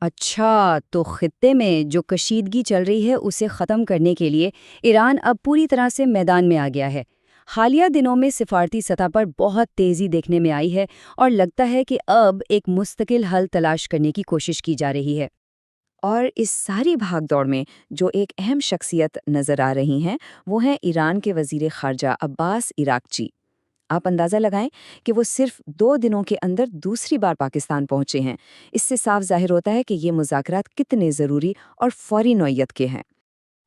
اچھا، تو خطے میں جو کشیدگی چل رہی ہے اسے ختم کرنے کے لیے ایران اب پوری طرح سے میدان میں آ گیا ہے۔ حالیہ دنوں میں سفارتی سطح پر بہت تیزی دیکھنے میں آئی ہے اور لگتا ہے کہ اب ایک مستقل حل تلاش کرنے کی کوشش کی جا رہی ہے۔ اور اس ساری بھاگ دوڑ میں جو ایک اہم شخصیت نظر آ رہی ہیں وہ ہیں ایران کے وزیر خارجہ عباس عراقچی۔ آپ اندازہ لگائیں کہ وہ صرف 2 دنوں کے اندر دوسری بار پاکستان پہنچے ہیں۔ اس سے صاف ظاہر ہوتا ہے کہ یہ مذاکرات کتنے ضروری اور فوری نوعیت کے ہیں۔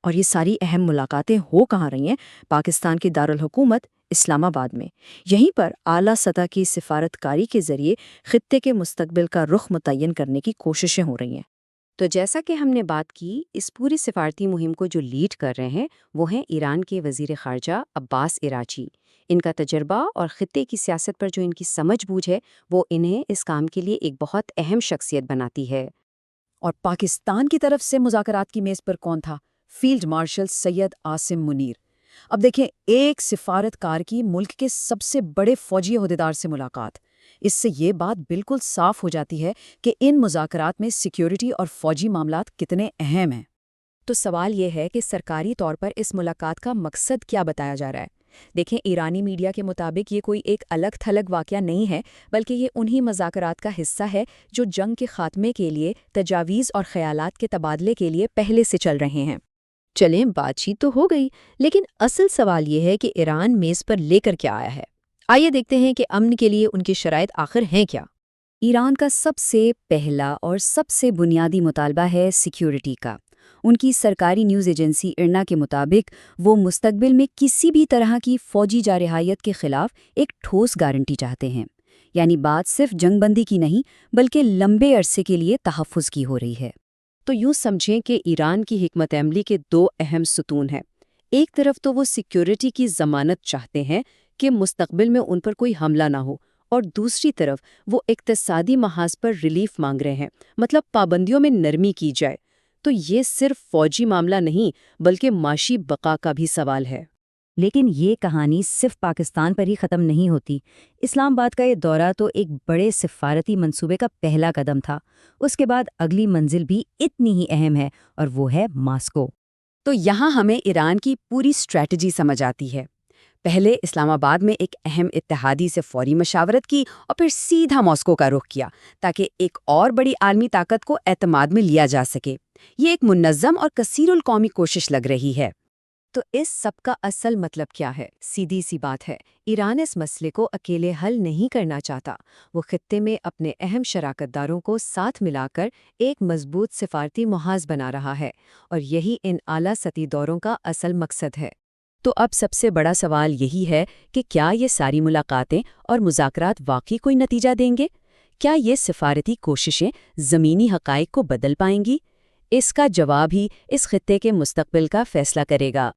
اور یہ ساری اہم ملاقاتیں ہو کہاں رہی ہیں؟ پاکستان کی دارالحکومت اسلام آباد میں۔ یہیں پر اعلیٰ سطح کی سفارتکاری کے ذریعے خطے کے مستقبل کا رخ متعین کرنے کی کوششیں ہو رہی ہیں۔ تو جیسا کہ ہم نے بات کی، اس پوری سفارتی مہم کو جو لیڈ کر رہے ہیں وہ ہیں ایران کے وزیر خارجہ عباس عراقچی۔ ان کا تجربہ اور خطے کی سیاست پر جو ان کی سمجھ بوجھ ہے وہ انہیں اس کام کے لیے ایک بہت اہم شخصیت بناتی ہے۔ اور پاکستان کی طرف سے مذاکرات کی میز پر کون تھا؟ Field marshal Syed Asim Munir. اب دیکھیں، ایک سفارتکار کی ملک کے سب سے بڑے فوجی عہدیدار سے ملاقات، اس سے یہ بات بالکل صاف ہو جاتی ہے کہ ان مذاکرات میں سیکیورٹی اور فوجی معاملات کتنے اہم ہیں۔ تو سوال یہ ہے کہ سرکاری طور پر اس ملاقات کا مقصد کیا بتایا جا رہا ہے؟ دیکھیں، ایرانی میڈیا کے مطابق یہ کوئی ایک الگ تھلگ واقعہ نہیں ہے، بلکہ یہ انہی مذاکرات کا حصہ ہے جو جنگ کے خاتمے کے لیے تجاویز اور خیالات کے تبادلے کے لیے پہلے سے چل رہے ہیں۔ چلیں، بات چیت تو ہو گئی، لیکن اصل سوال یہ ہے کہ ایران میز پر لے کر کیا آیا ہے؟ آئیے دیکھتے ہیں کہ امن کے لیے ان کی شرائط آخر ہیں کیا۔ ایران کا سب سے پہلا اور سب سے بنیادی مطالبہ ہے سیکیورٹی کا۔ ان کی سرکاری نیوز ایجنسی ارنا کے مطابق وہ مستقبل میں کسی بھی طرح کی فوجی جارحیت کے خلاف ایک ٹھوس گارنٹی چاہتے ہیں، یعنی بات صرف جنگ بندی کی نہیں بلکہ لمبے عرصے کے لیے تحفظ کی ہو رہی ہے۔ تو یوں سمجھیں کہ ایران کی حکمت عملی کے 2 اہم ستون ہیں۔ ایک طرف تو وہ سیکیورٹی کی ضمانت چاہتے ہیں کہ مستقبل میں ان پر کوئی حملہ نہ ہو، اور دوسری طرف وہ اقتصادی محاذ پر ریلیف مانگ رہے ہیں، مطلب پابندیوں میں نرمی کی جائے۔ تو یہ صرف فوجی معاملہ نہیں بلکہ معاشی بقا کا بھی سوال ہے۔ لیکن یہ کہانی صرف پاکستان پر ہی ختم نہیں ہوتی۔ اسلام آباد کا یہ دورہ تو ایک بڑے سفارتی منصوبے کا پہلا قدم تھا۔ اس کے بعد اگلی منزل بھی اتنی ہی اہم ہے، اور وہ ہے ماسکو۔ تو یہاں ہمیں ایران کی پوری اسٹریٹجی سمجھ آتی ہے۔ پہلے اسلام آباد میں ایک اہم اتحادی سے فوری مشاورت کی اور پھر سیدھا ماسکو کا رخ کیا تاکہ ایک اور بڑی عالمی طاقت کو اعتماد میں لیا جا سکے۔ یہ ایک منظم اور کثیر القومی کوشش لگ رہی ہے۔ تو اس سب کا اصل مطلب کیا ہے؟ سیدھی سی بات ہے، ایران اس مسئلے کو اکیلے حل نہیں کرنا چاہتا۔ وہ خطے میں اپنے اہم شراکت داروں کو ساتھ ملا کر ایک مضبوط سفارتی محاذ بنا رہا ہے، اور یہی ان اعلیٰ سطحی دوروں کا اصل مقصد ہے۔ تو اب سب سے بڑا سوال یہی ہے کہ کیا یہ ساری ملاقاتیں اور مذاکرات واقعی کوئی نتیجہ دیں گے؟ کیا یہ سفارتی کوششیں زمینی حقائق کو بدل پائیں گی؟ اس کا جواب ہی اس خطے کے مستقبل کا فیصلہ کرے گا۔